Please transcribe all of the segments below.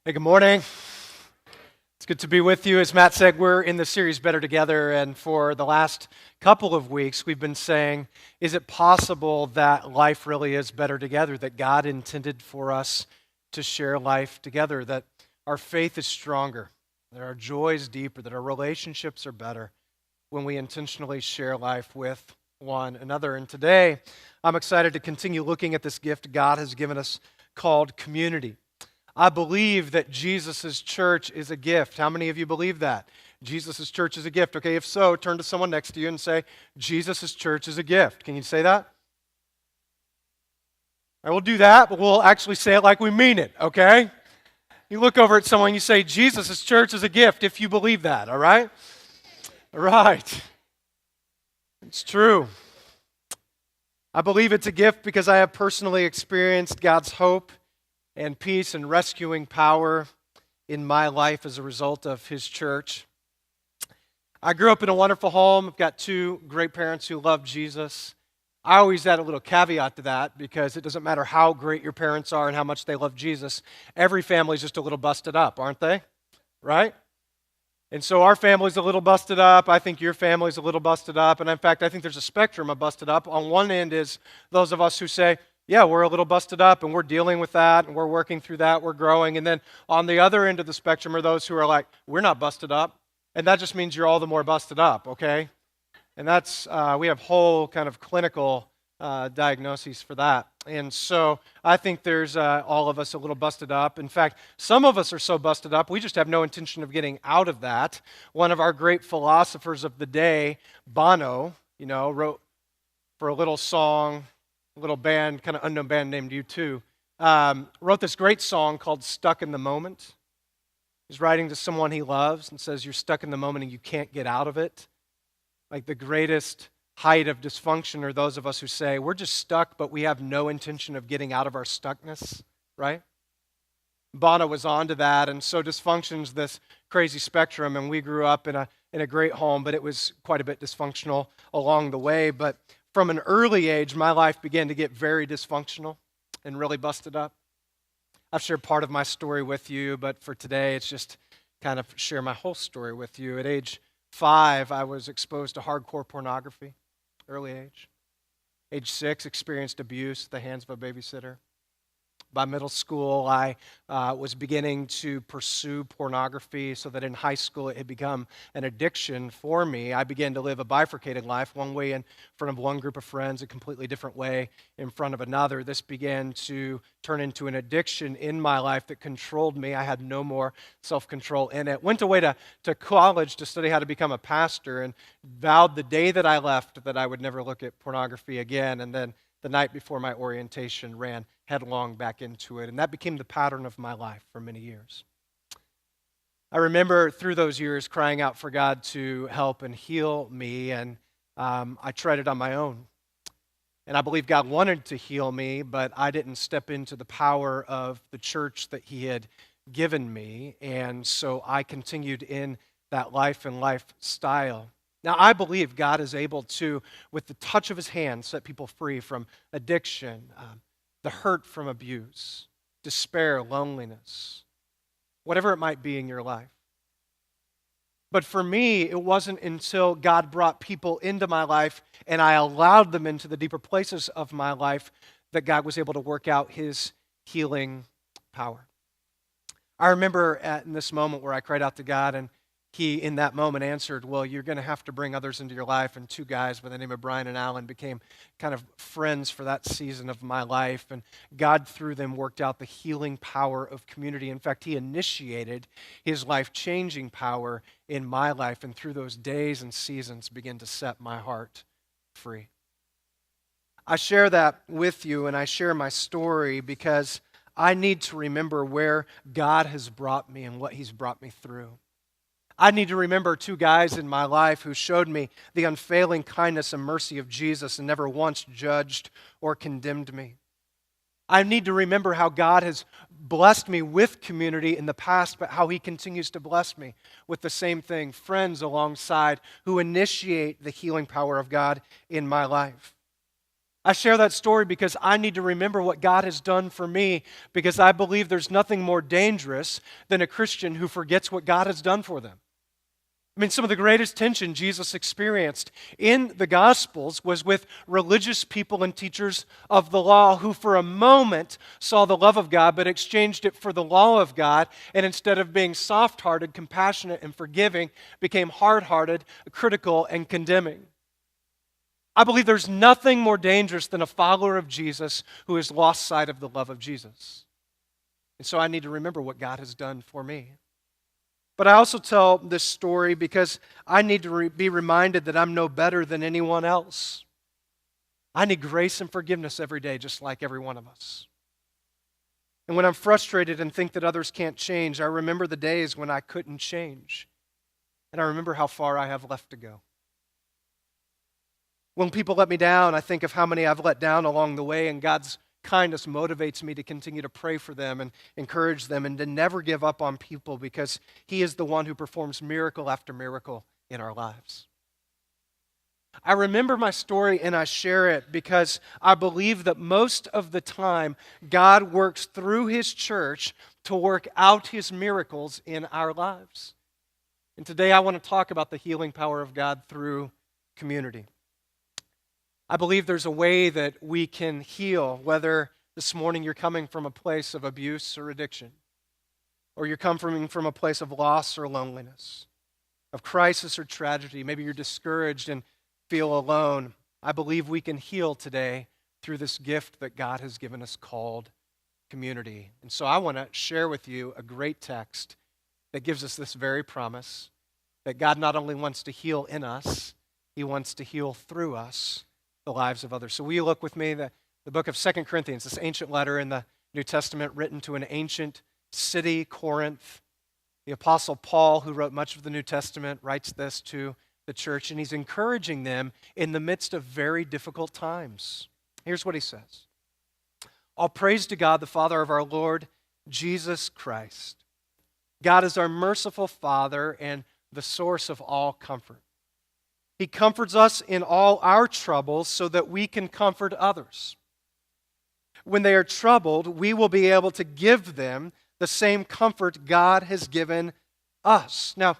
Hey, good morning. It's good to be with you. As Matt said, we're in the series Better Together, and for the last couple of weeks, we've been saying, is it possible that life really is better together, that God intended for us to share life together, that our faith is stronger, that our joy is deeper, that our relationships are better when we intentionally share life with one another. And today, I'm excited to continue looking at this gift God has given us called community. I believe that Jesus' church is a gift. How many of you believe that? Jesus' church is a gift. Okay, if so, turn to someone next to you and say, Jesus' church is a gift. Can you say that? I will do that, but we'll actually say it like we mean it, okay? You look over at someone and you say, Jesus' church is a gift if you believe that, all right? All right. It's true. I believe it's a gift because I have personally experienced God's hope and peace and rescuing power in my life as a result of His church. I grew up in a wonderful home. I've got two great parents who love Jesus. I always add a little caveat to that because it doesn't matter how great your parents are and how much they love Jesus. Every family's just a little busted up, aren't they? Right? And so our family's a little busted up. I think your family's a little busted up. And in fact, I think there's a spectrum of busted up. On one end is those of us who say, yeah, we're a little busted up and we're dealing with that and we're working through that, we're growing. And then on the other end of the spectrum are those who are like, we're not busted up. And that just means you're all the more busted up, okay? And that's, we have whole kind of clinical diagnoses for that. And so I think there's all of us a little busted up. In fact, some of us are so busted up, we just have no intention of getting out of that. One of our great philosophers of the day, Bono, wrote for a little song, a little band, kind of unknown band named U2, wrote this great song called Stuck in the Moment. He's writing to someone he loves and says, you're stuck in the moment and you can't get out of it. Like the greatest height of dysfunction are those of us who say, we're just stuck, but we have no intention of getting out of our stuckness, right? Bono was on to that, and so dysfunction's this crazy spectrum, and we grew up in a great home, but it was quite a bit dysfunctional along the way. But from an early age, my life began to get very dysfunctional and really busted up. I've shared part of my story with you, but for today, it's just kind of share my whole story with you. At age 5, I was exposed to hardcore pornography, early age. Age 6, experienced abuse at the hands of a babysitter. By middle school, I was beginning to pursue pornography so that in high school it had become an addiction for me. I began to live a bifurcated life, one way in front of one group of friends, a completely different way in front of another. This began to turn into an addiction in my life that controlled me. I had no more self-control in it. Went away to college to study how to become a pastor and vowed the day that I left that I would never look at pornography again. And then the night before my orientation, ran headlong back into it. And that became the pattern of my life for many years. I remember through those years crying out for God to help and heal me, and I tried it on my own. And I believe God wanted to heal me, but I didn't step into the power of the church that He had given me. And so I continued in that life and lifestyle. Now, I believe God is able to, with the touch of His hand, set people free from addiction, the hurt from abuse, despair, loneliness, whatever it might be in your life. But for me, it wasn't until God brought people into my life and I allowed them into the deeper places of my life that God was able to work out His healing power. I remember in this moment where I cried out to God, and He, in that moment, answered, well, you're going to have to bring others into your life. And two guys by the name of Brian and Alan became kind of friends for that season of my life. And God, through them, worked out the healing power of community. In fact, He initiated His life-changing power in my life. And through those days and seasons, began to set my heart free. I share that with you, and I share my story because I need to remember where God has brought me and what He's brought me through. I need to remember two guys in my life who showed me the unfailing kindness and mercy of Jesus and never once judged or condemned me. I need to remember how God has blessed me with community in the past, but how He continues to bless me with the same thing, friends alongside who initiate the healing power of God in my life. I share that story because I need to remember what God has done for me, because I believe there's nothing more dangerous than a Christian who forgets what God has done for them. I mean, some of the greatest tension Jesus experienced in the Gospels was with religious people and teachers of the law who, for a moment, saw the love of God but exchanged it for the law of God, and instead of being soft hearted, compassionate, and forgiving, became hard hearted, critical, and condemning. I believe there's nothing more dangerous than a follower of Jesus who has lost sight of the love of Jesus. And so I need to remember what God has done for me. But I also tell this story because I need to be reminded that I'm no better than anyone else. I need grace and forgiveness every day, just like every one of us. And when I'm frustrated and think that others can't change, I remember the days when I couldn't change. And I remember how far I have left to go. When people let me down, I think of how many I've let down along the way, and God's kindness motivates me to continue to pray for them and encourage them and to never give up on people, because He is the one who performs miracle after miracle in our lives. I remember my story and I share it because I believe that most of the time God works through His church to work out His miracles in our lives. And today I want to talk about the healing power of God through community. I believe there's a way that we can heal, whether this morning you're coming from a place of abuse or addiction, or you're coming from a place of loss or loneliness, of crisis or tragedy. Maybe you're discouraged and feel alone. I believe we can heal today through this gift that God has given us called community. And so I want to share with you a great text that gives us this very promise that God not only wants to heal in us, He wants to heal through us the lives of others. So will you look with me, the book of 2 Corinthians, this ancient letter in the New Testament written to an ancient city, Corinth. The Apostle Paul, who wrote much of the New Testament, writes this to the church, and he's encouraging them in the midst of very difficult times. Here's what he says. All praise to God, the Father of our Lord Jesus Christ. God is our merciful Father and the source of all comfort. He comforts us in all our troubles so that we can comfort others. When they are troubled, we will be able to give them the same comfort God has given us. Now,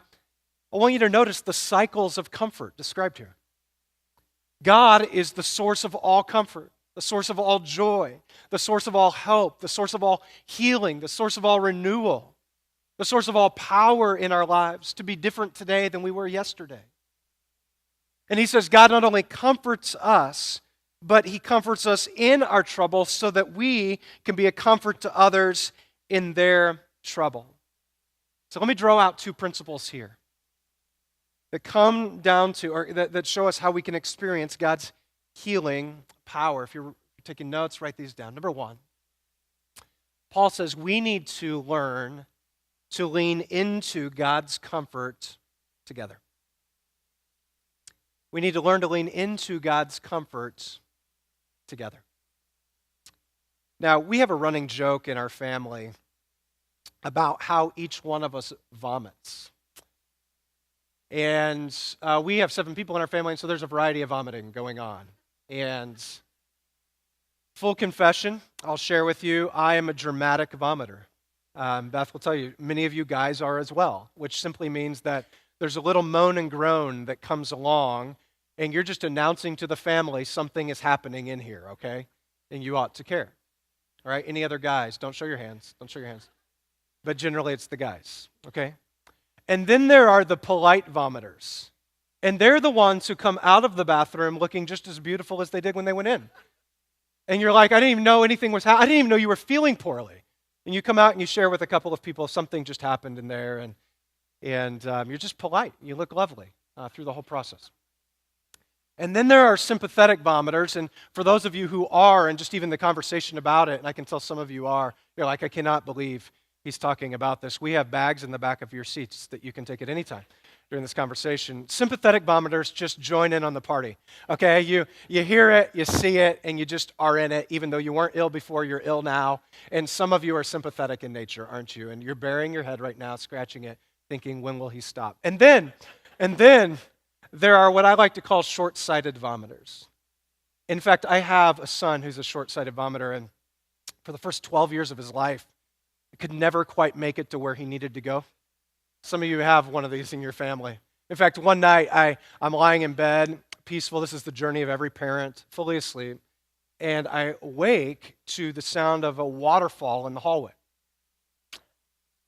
I want you to notice the cycles of comfort described here. God is the source of all comfort, the source of all joy, the source of all help, the source of all healing, the source of all renewal, the source of all power in our lives to be different today than we were yesterday. And he says God not only comforts us, but He comforts us in our trouble so that we can be a comfort to others in their trouble. So let me draw out two principles here that come down to, or that show us how we can experience God's healing power. If you're taking notes, write these down. Number one, Paul says we need to learn to lean into God's comfort together. We need to learn to lean into God's comfort together. Now, we have a running joke in our family about how each one of us vomits. And we have 7 people in our family, and so there's a variety of vomiting going on. And full confession, I'll share with you, I am a dramatic vomiter. Beth will tell you, many of you guys are as well, which simply means that there's a little moan and groan that comes along, and you're just announcing to the family something is happening in here, okay? And you ought to care. All right? Any other guys? Don't show your hands. Don't show your hands. But generally, it's the guys, okay? And then there are the polite vomiters. And they're the ones who come out of the bathroom looking just as beautiful as they did when they went in. And you're like, I didn't even know anything was happening. I didn't even know you were feeling poorly. And you come out and you share with a couple of people something just happened in there, and you're just polite. You look lovely through the whole process. And then there are sympathetic vomiters, and for those of you who are, and just even the conversation about it, and I can tell some of you are, you're like, I cannot believe he's talking about this. We have bags in the back of your seats that you can take at any time during this conversation. Sympathetic vomiters just join in on the party, okay? You hear it, you see it, and you just are in it, even though you weren't ill before, you're ill now. And some of you are sympathetic in nature, aren't you? And you're burying your head right now, scratching it, thinking, when will he stop? And then there are what I like to call short-sighted vomiters. In fact, I have a son who's a short-sighted vomiter, and for the first 12 years of his life, he could never quite make it to where he needed to go. Some of you have one of these in your family. In fact, one night I'm lying in bed, peaceful. This is the journey of every parent, fully asleep. And I wake to the sound of a waterfall in the hallway.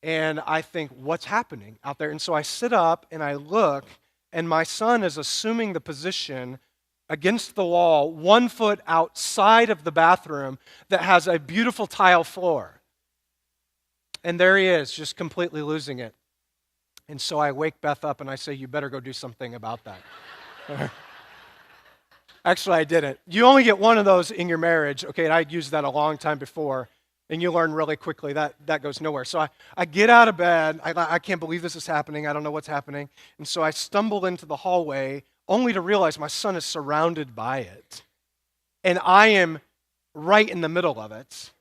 And I think, what's happening out there? And so I sit up and I look, and my son is assuming the position against the wall, 1 foot outside of the bathroom that has a beautiful tile floor. And there he is, just completely losing it. And so I wake Beth up and I say, you better go do something about that. Actually, I didn't. You only get one of those in your marriage, okay, and I'd used that a long time before, and you learn really quickly that goes nowhere. So I get out of bed. I can't believe this is happening. I don't know what's happening. And so I stumble into the hallway only to realize my son is surrounded by it. And I am right in the middle of it.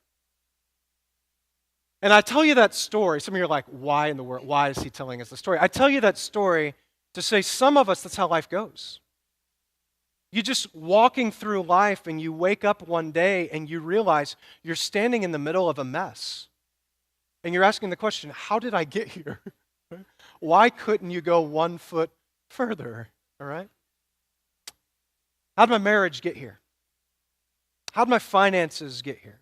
And I tell you that story. Some of you are like, why in the world? Why is he telling us the story? I tell you that story to say some of us, that's how life goes. You're just walking through life and you wake up one day and you realize you're standing in the middle of a mess. And you're asking the question, how did I get here? Why couldn't you go 1 foot further? All right? How did my marriage get here? How did my finances get here?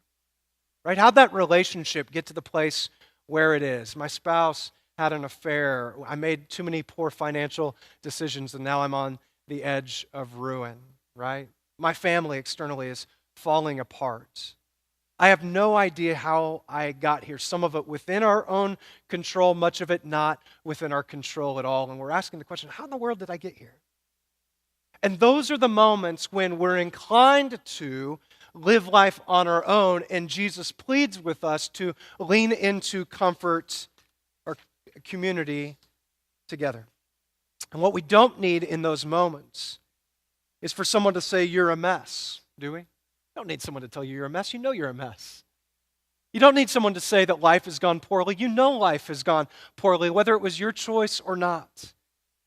Right? How'd that relationship get to the place where it is? My spouse had an affair. I made too many poor financial decisions, and now I'm on the edge of ruin, right? My family externally is falling apart. I have no idea how I got here. Some of it within our own control, much of it not within our control at all. And we're asking the question, how in the world did I get here? And those are the moments when we're inclined to live life on our own, and Jesus pleads with us to lean into comfort or community together. And what we don't need in those moments is for someone to say, you're a mess, do we? You don't need someone to tell you you're a mess. You know you're a mess. You don't need someone to say that life has gone poorly. You know life has gone poorly, whether it was your choice or not.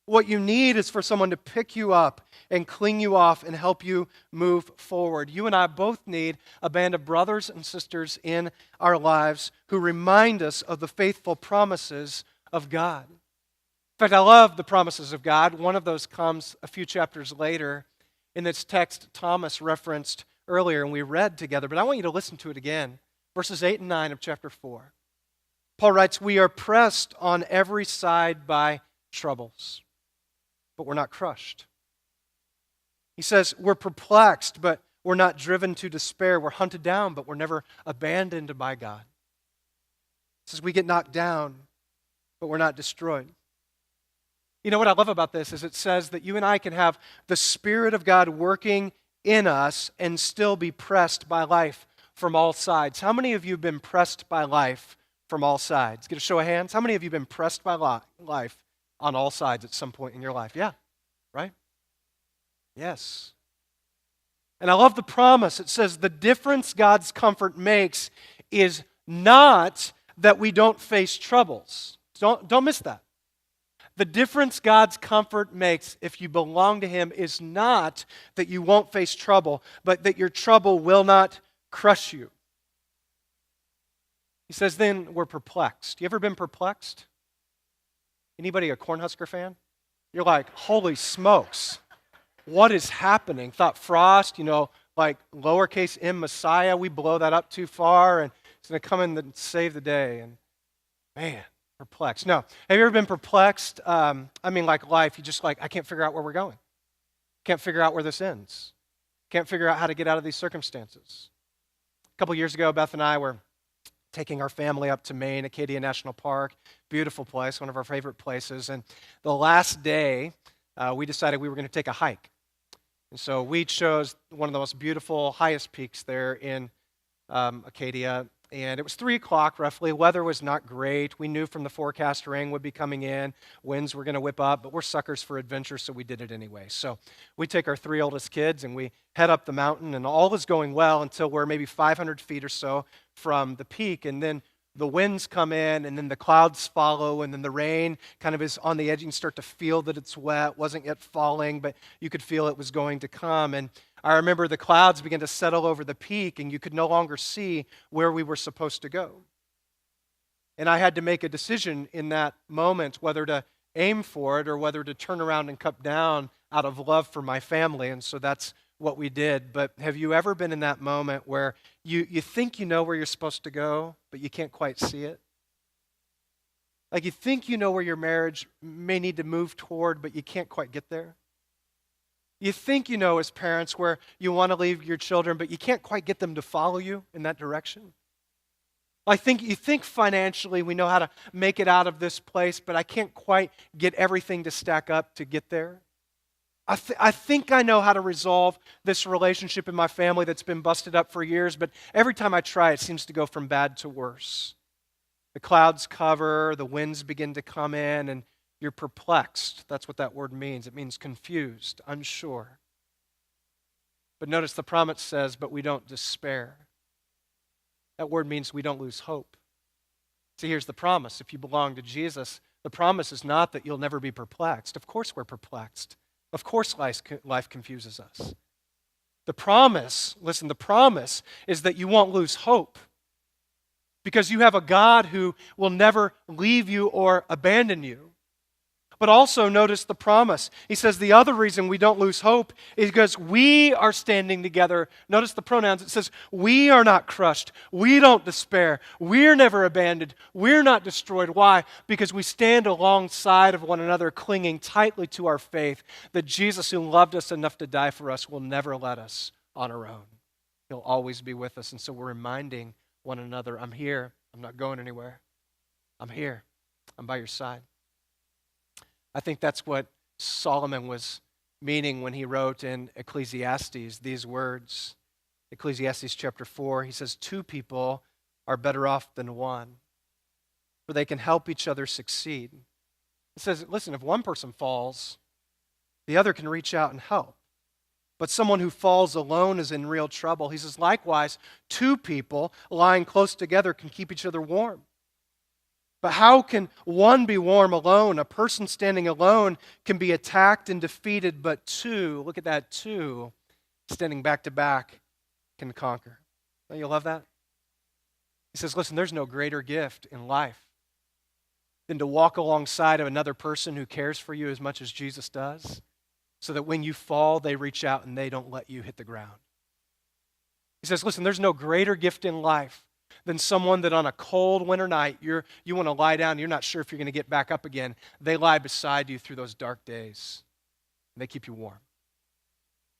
What you need is for someone to pick you up and clean you off and help you move forward. You and I both need a band of brothers and sisters in our lives who remind us of the faithful promises of God. In fact, I love the promises of God. One of those comes a few chapters later in this text Thomas referenced earlier and we read together, but I want you to listen to it again. Verses 8 and 9 of chapter 4. Paul writes, we are pressed on every side by troubles, but we're not crushed. He says, we're perplexed, but we're not driven to despair. We're hunted down, but we're never abandoned by God. He says, we get knocked down, but we're not destroyed. You know what I love about this is it says that you and I can have the Spirit of God working in us and still be pressed by life from all sides. How many of you have been pressed by life from all sides? Get a show of hands. How many of you have been pressed by life on all sides at some point in your life? Yeah, right? Yes. And I love the promise. It says the difference God's comfort makes is not that we don't face troubles. Don't miss that. The difference God's comfort makes if you belong to Him is not that you won't face trouble, but that your trouble will not crush you. He says then we're perplexed. You ever been perplexed? Anybody a Cornhusker fan? You're like, holy smokes. What is happening? Thought Frost, like lowercase m Messiah, we blow that up too far and it's going to come in and save the day. And man, perplexed. No. Have you ever been perplexed? Like life, you just I can't figure out where we're going. Can't figure out where this ends. Can't figure out how to get out of these circumstances. A couple years ago, Beth and I were taking our family up to Maine, Acadia National Park. Beautiful place, one of our favorite places. And the last day, we decided we were going to take a hike. And so we chose one of the most beautiful, highest peaks there in Acadia. And it was 3 o'clock roughly. Weather was not great. We knew from the forecast rain would be coming in. Winds were going to whip up, but we're suckers for adventure, so we did it anyway. So we take our 3 oldest kids and we head up the mountain, and all is going well until we're maybe 500 feet or so from the peak. And then the winds come in, and then the clouds follow, and then the rain kind of is on the edge. You can start to feel that it's wet. Wasn't yet falling, but you could feel it was going to come. And I remember the clouds began to settle over the peak, and you could no longer see where we were supposed to go. And I had to make a decision in that moment whether to aim for it or whether to turn around and cut down out of love for my family. And so that's what we did. But have you ever been in that moment where you think you know where you're supposed to go, but you can't quite see it? Like you think you know where your marriage may need to move toward, but you can't quite get there? You think you know as parents where you want to leave your children, but you can't quite get them to follow you in that direction? You think financially we know how to make it out of this place, but I can't quite get everything to stack up to get there. I think I know how to resolve this relationship in my family that's been busted up for years, but every time I try, it seems to go from bad to worse. The clouds cover, the winds begin to come in, and you're perplexed. That's what that word means. It means confused, unsure. But notice the promise says, but we don't despair. That word means we don't lose hope. See, here's the promise. If you belong to Jesus, the promise is not that you'll never be perplexed. Of course we're perplexed. Of course life confuses us. The promise, listen, the promise is that you won't lose hope because you have a God who will never leave you or abandon you. But also notice the promise. He says the other reason we don't lose hope is because we are standing together. Notice the pronouns. It says we are not crushed. We don't despair. We're never abandoned. We're not destroyed. Why? Because we stand alongside of one another, clinging tightly to our faith that Jesus, who loved us enough to die for us, will never let us on our own. He'll always be with us. And so we're reminding one another, I'm here. I'm not going anywhere. I'm here. I'm by your side. I think that's what Solomon was meaning when he wrote in Ecclesiastes these words. Ecclesiastes chapter 4, he says, 2 people are better off than one, for they can help each other succeed. It says, listen, if one person falls, the other can reach out and help. But someone who falls alone is in real trouble. He says, likewise, 2 people lying close together can keep each other warm. But how can one be warm alone? A person standing alone can be attacked and defeated, but 2, look at that, 2, standing back to back, can conquer. Don't you love that? He says, listen, there's no greater gift in life than to walk alongside of another person who cares for you as much as Jesus does, so that when you fall, they reach out and they don't let you hit the ground. He says, listen, there's no greater gift in life than someone that on a cold winter night, you want to lie down, you're not sure if you're going to get back up again. They lie beside you through those dark days, and they keep you warm.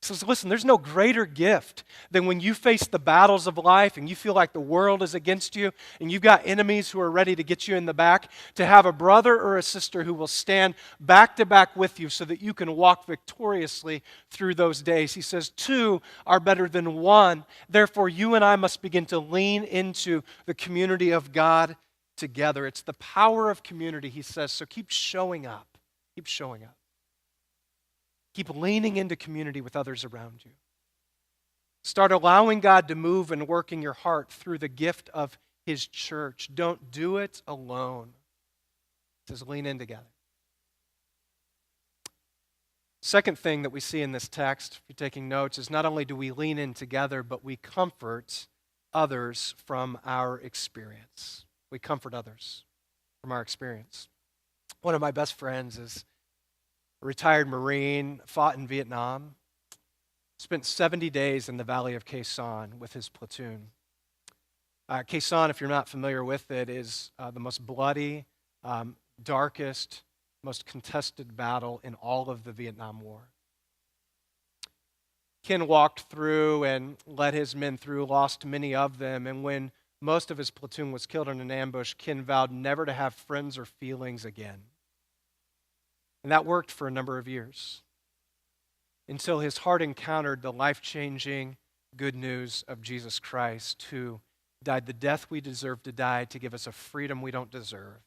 He says, listen, there's no greater gift than when you face the battles of life and you feel like the world is against you and you've got enemies who are ready to get you in the back, to have a brother or a sister who will stand back to back with you so that you can walk victoriously through those days. He says 2 are better than 1. Therefore, you and I must begin to lean into the community of God together. It's the power of community, he says, so keep showing up. Keep showing up. Keep leaning into community with others around you. Start allowing God to move and work in your heart through the gift of his church. Don't do it alone. It says lean in together. Second thing that we see in this text, if you're taking notes, is not only do we lean in together, but we comfort others from our experience. We comfort others from our experience. One of my best friends is a retired Marine, fought in Vietnam, spent 70 days in the Valley of Khe Sanh with his platoon. Khe Sanh, if you're not familiar with it, is the most bloody, darkest, most contested battle in all of the Vietnam War. Ken walked through and led his men through, lost many of them, and when most of his platoon was killed in an ambush, Ken vowed never to have friends or feelings again. And that worked for a number of years until his heart encountered the life-changing good news of Jesus Christ, who died the death we deserve to die to give us a freedom we don't deserve.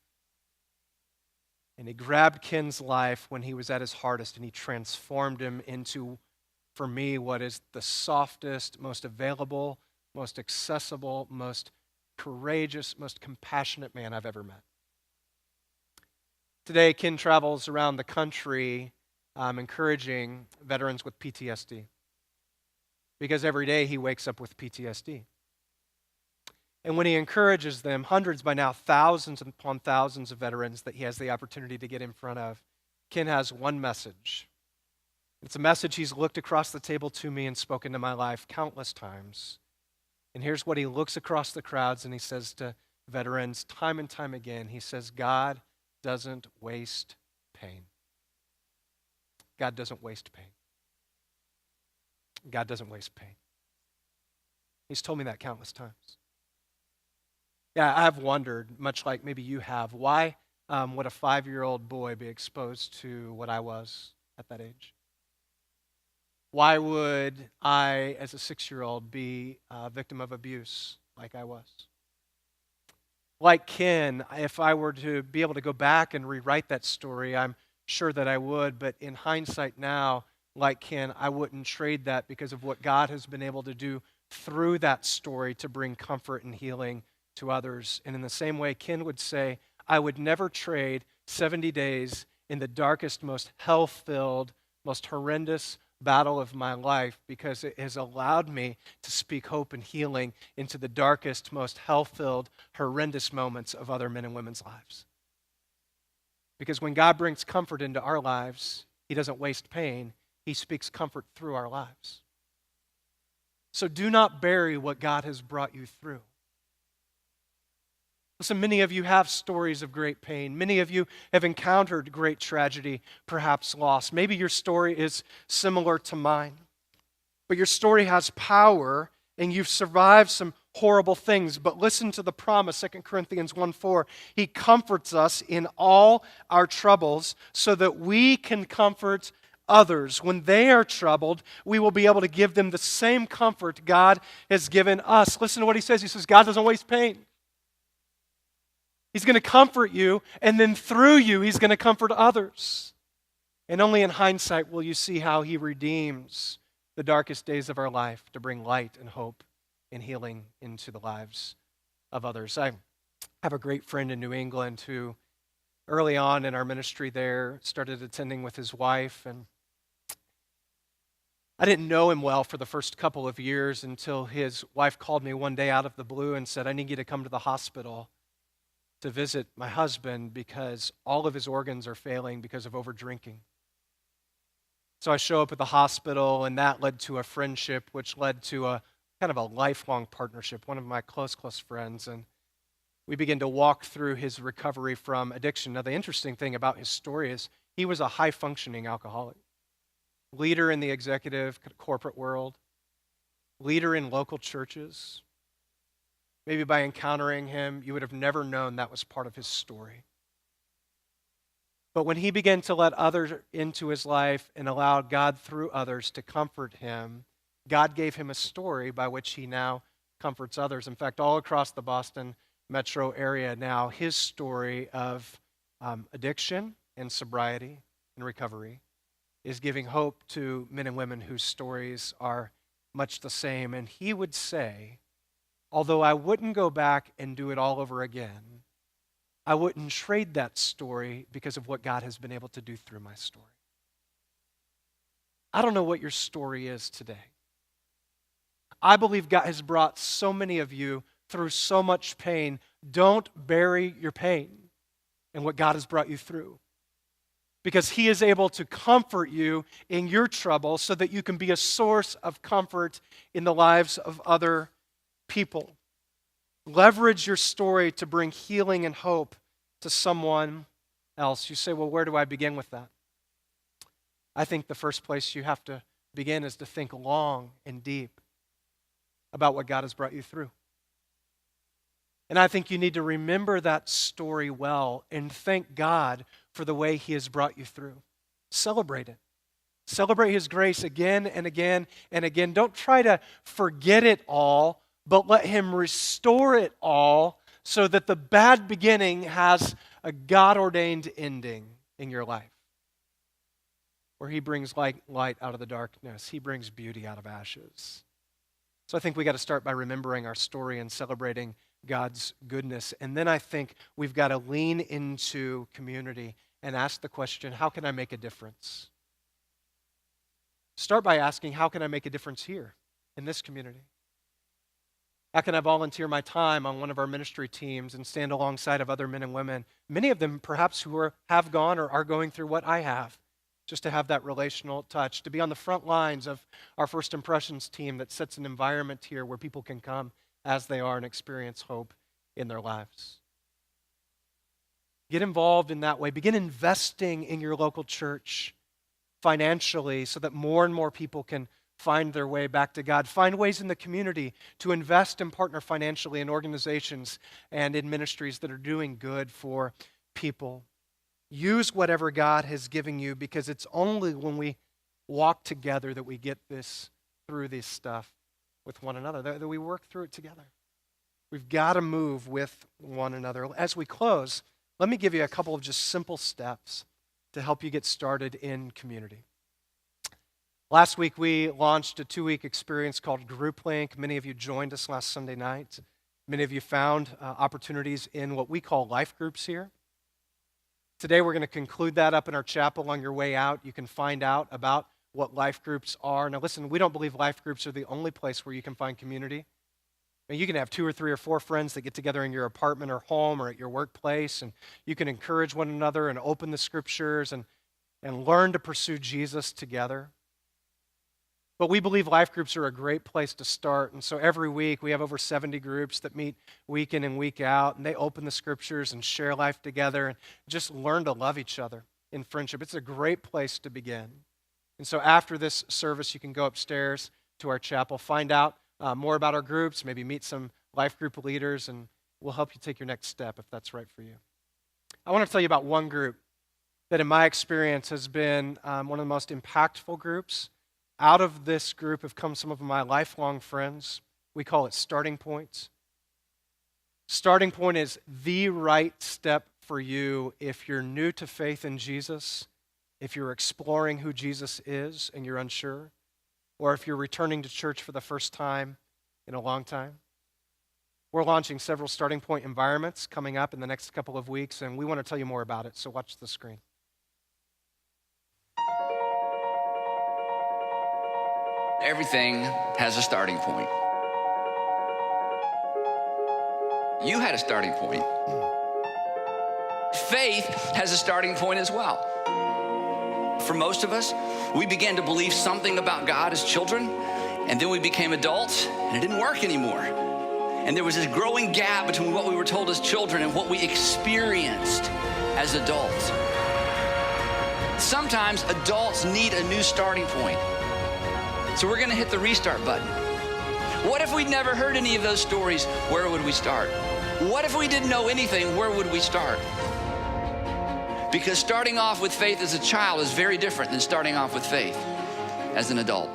And he grabbed Ken's life when he was at his hardest, and he transformed him into, for me, what is the softest, most available, most accessible, most courageous, most compassionate man I've ever met. Today, Ken travels around the country encouraging veterans with PTSD because every day he wakes up with PTSD. And when he encourages them, hundreds by now, thousands upon thousands of veterans that he has the opportunity to get in front of, Ken has one message. It's a message he's looked across the table to me and spoken to my life countless times. And here's what he looks across the crowds and he says to veterans time and time again. He says, God doesn't waste pain. God doesn't waste pain. God doesn't waste pain. He's told me that countless times. Yeah, I've wondered, much like maybe you have, why would a 5-year-old boy be exposed to what I was at that age? Why would I, as a 6-year-old, be a victim of abuse like I was? Like Ken, if I were to be able to go back and rewrite that story, I'm sure that I would, but in hindsight now, like Ken, I wouldn't trade that because of what God has been able to do through that story to bring comfort and healing to others. And in the same way, Ken would say, I would never trade 70 days in the darkest, most hell-filled, most horrendous battle of my life because it has allowed me to speak hope and healing into the darkest, most hell-filled, horrendous moments of other men and women's lives. Because when God brings comfort into our lives, He doesn't waste pain. He speaks comfort through our lives. So do not bury what God has brought you through. Listen, many of you have stories of great pain. Many of you have encountered great tragedy, perhaps loss. Maybe your story is similar to mine. But your story has power and you've survived some horrible things. But listen to the promise, 2 Corinthians 1:4. He comforts us in all our troubles so that we can comfort others. When they are troubled, we will be able to give them the same comfort God has given us. Listen to what he says. He says, God doesn't waste pain. He's going to comfort you, and then through you, He's going to comfort others. And only in hindsight will you see how He redeems the darkest days of our life to bring light and hope and healing into the lives of others. I have a great friend in New England who, early on in our ministry there, started attending with his wife, and I didn't know him well for the first couple of years until his wife called me one day out of the blue and said, I need you to come to the hospital to visit my husband because all of his organs are failing because of over drinking. So I show up at the hospital, and that led to a friendship, which led to a kind of a lifelong partnership, one of my close friends, and we began to walk through his recovery from addiction. Now, the interesting thing about his story is he was a high-functioning alcoholic, leader in the executive corporate world, leader in local churches. Maybe by encountering him, you would have never known that was part of his story. But when he began to let others into his life and allowed God through others to comfort him, God gave him a story by which he now comforts others. In fact, all across the Boston metro area now, his story of addiction and sobriety and recovery is giving hope to men and women whose stories are much the same. And he would say, although I wouldn't go back and do it all over again, I wouldn't trade that story because of what God has been able to do through my story. I don't know what your story is today. I believe God has brought so many of you through so much pain. Don't bury your pain and what God has brought you through, because He is able to comfort you in your trouble so that you can be a source of comfort in the lives of other people. Leverage your story to bring healing and hope to someone else. You say, well, where do I begin with that? I think the first place you have to begin is to think long and deep about what God has brought you through. And I think you need to remember that story well and thank God for the way He has brought you through. Celebrate it. Celebrate His grace again and again and again. Don't try to forget it all, but let Him restore it all so that the bad beginning has a God-ordained ending in your life, where He brings light out of the darkness. He brings beauty out of ashes. So I think we got to start by remembering our story and celebrating God's goodness. And then I think we've got to lean into community and ask the question, how can I make a difference? Start by asking, how can I make a difference here in this community? How can I volunteer my time on one of our ministry teams and stand alongside of other men and women, many of them perhaps who have gone or are going through what I have, just to have that relational touch, to be on the front lines of our First Impressions team that sets an environment here where people can come as they are and experience hope in their lives. Get involved in that way. Begin investing in your local church financially so that more and more people can find their way back to God. Find ways in the community to invest and partner financially in organizations and in ministries that are doing good for people. Use whatever God has given you, because it's only when we walk together that we get through this stuff with one another, that we work through it together. We've got to move with one another. As we close, let me give you a couple of just simple steps to help you get started in community. Last week, we launched a 2-week experience called Group Link. Many of you joined us last Sunday night. Many of you found opportunities in what we call life groups here. Today, we're going to conclude that up in our chapel. On your way out, you can find out about what life groups are. Now, listen, we don't believe life groups are the only place where you can find community. And you can have 2 or 3 or 4 friends that get together in your apartment or home or at your workplace, and you can encourage one another and open the scriptures and learn to pursue Jesus together. But we believe life groups are a great place to start. And so every week we have over 70 groups that meet week in and week out, and they open the scriptures and share life together and just learn to love each other in friendship. It's a great place to begin. And so after this service, you can go upstairs to our chapel, find out more about our groups, maybe meet some life group leaders, and we'll help you take your next step if that's right for you. I want to tell you about one group that in my experience has been one of the most impactful groups. Out of this group have come some of my lifelong friends. We call it Starting Points. Starting Point is the right step for you if you're new to faith in Jesus, if you're exploring who Jesus is and you're unsure, or if you're returning to church for the first time in a long time. We're launching several Starting Point environments coming up in the next couple of weeks, and we want to tell you more about it, so watch the screen. Everything has a starting point. You had a starting point. Faith has a starting point as well. For most of us, we began to believe something about God as children, and then we became adults, and it didn't work anymore. And there was this growing gap between what we were told as children and what we experienced as adults. Sometimes adults need a new starting point. So we're going to hit the restart button. What if we'd never heard any of those stories? Where would we start? What if we didn't know anything? Where would we start? Because starting off with faith as a child is very different than starting off with faith as an adult.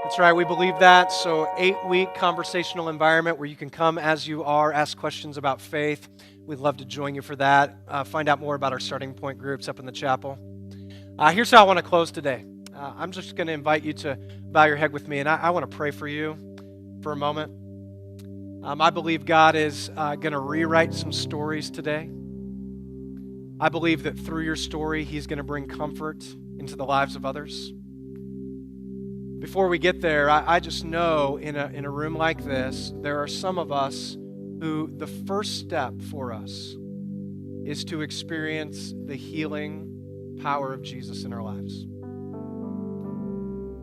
That's right, we believe that. So 8-week conversational environment where you can come as you are, ask questions about faith. We'd love to join you for that. Find out more about our Starting Point groups up in the chapel. Here's how I want to close today. I'm just going to invite you to bow your head with me, and I want to pray for you for a moment. I believe God is going to rewrite some stories today. I believe that through your story, He's going to bring comfort into the lives of others. Before we get there, I just know in a room like this, there are some of us who the first step for us is to experience the healing power of Jesus in our lives.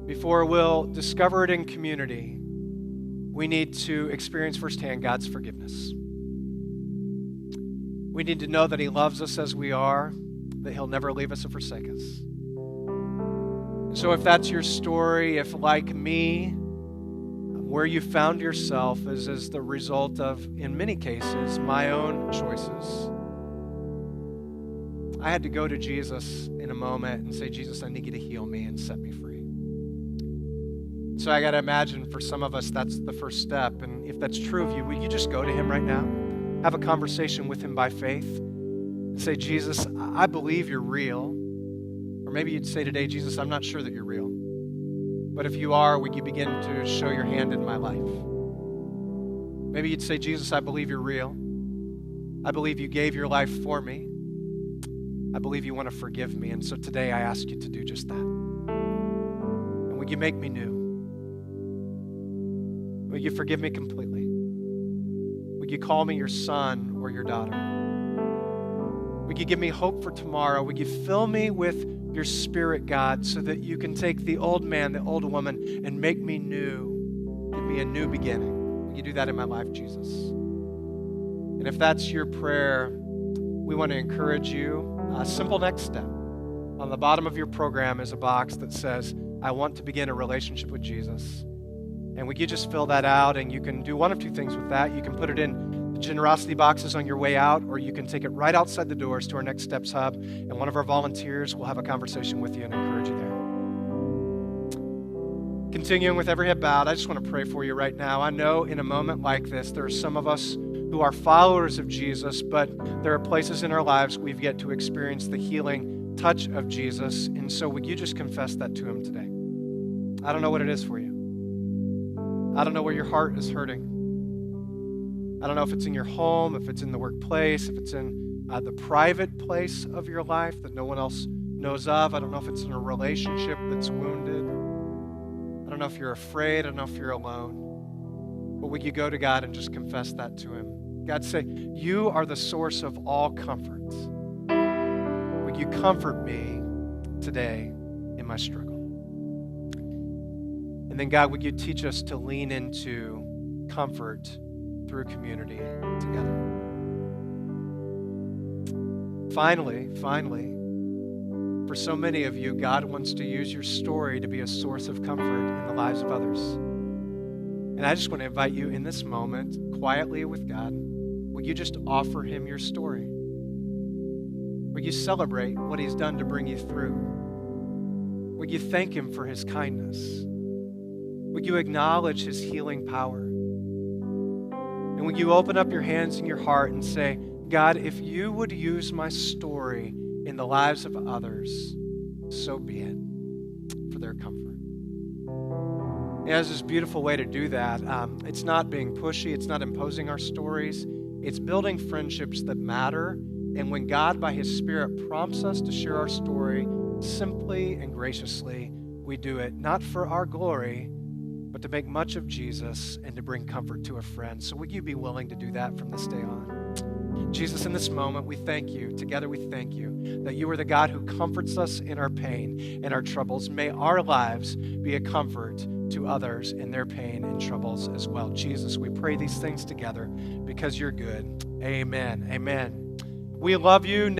Before we'll discover it in community, we need to experience firsthand God's forgiveness. We need to know that He loves us as we are, that He'll never leave us or forsake us. And so if that's your story, if like me, where you found yourself is as the result of, in many cases, my own choices, I had to go to Jesus in a moment and say, Jesus, I need you to heal me and set me free. So I got to imagine for some of us, that's the first step. And if that's true of you, will you just go to Him right now? Have a conversation with Him by faith and say, Jesus, I believe you're real. Or maybe you'd say today, Jesus, I'm not sure that you're real. But if you are, would you begin to show your hand in my life? Maybe you'd say, Jesus, I believe you're real. I believe you gave your life for me. I believe you want to forgive me. And so today I ask you to do just that. And would you make me new? Would you forgive me completely? Would you call me your son or your daughter? Would you give me hope for tomorrow? Would you fill me with your Spirit, God, so that you can take the old man, the old woman, and make me new? Give me a new beginning. Would you do that in my life, Jesus? And if that's your prayer, we want to encourage you. A simple next step. On the bottom of your program is a box that says, I want to begin a relationship with Jesus. And would you just fill that out? And you can do one of two things with that. You can put it in the generosity boxes on your way out, or you can take it right outside the doors to our Next Steps Hub, and one of our volunteers will have a conversation with you and encourage you there. Continuing with every head bowed, I just want to pray for you right now. I know in a moment like this, there are some of us who are followers of Jesus, but there are places in our lives we've yet to experience the healing touch of Jesus. And so would you just confess that to him today? I don't know what it is for you. I don't know where your heart is hurting. I don't know if it's in your home, if it's in the workplace, if it's in the private place of your life that no one else knows of. I don't know if it's in a relationship that's wounded. I don't know if you're afraid. I don't know if you're alone. But would you go to God and just confess that to him? God, say, you are the source of all comfort. Would you comfort me today in my struggle? And then, God, would you teach us to lean into comfort through community together? Finally, for so many of you, God wants to use your story to be a source of comfort in the lives of others. And I just want to invite you in this moment, quietly with God, would you just offer him your story? Would you celebrate what he's done to bring you through? Would you thank him for his kindness? Would you acknowledge his healing power? And would you open up your hands and your heart and say, God, if you would use my story in the lives of others, so be it, for their comfort. There's this beautiful way to do that. It's not being pushy. It's not imposing our stories. It's building friendships that matter. And when God, by his Spirit, prompts us to share our story simply and graciously, we do it not for our glory, but to make much of Jesus and to bring comfort to a friend. So would you be willing to do that from this day on? Jesus, in this moment, we thank you. Together we thank you that you are the God who comforts us in our pain and our troubles. May our lives be a comfort to others in their pain and troubles as well. Jesus, we pray these things together because you're good. Amen. Amen. We love you.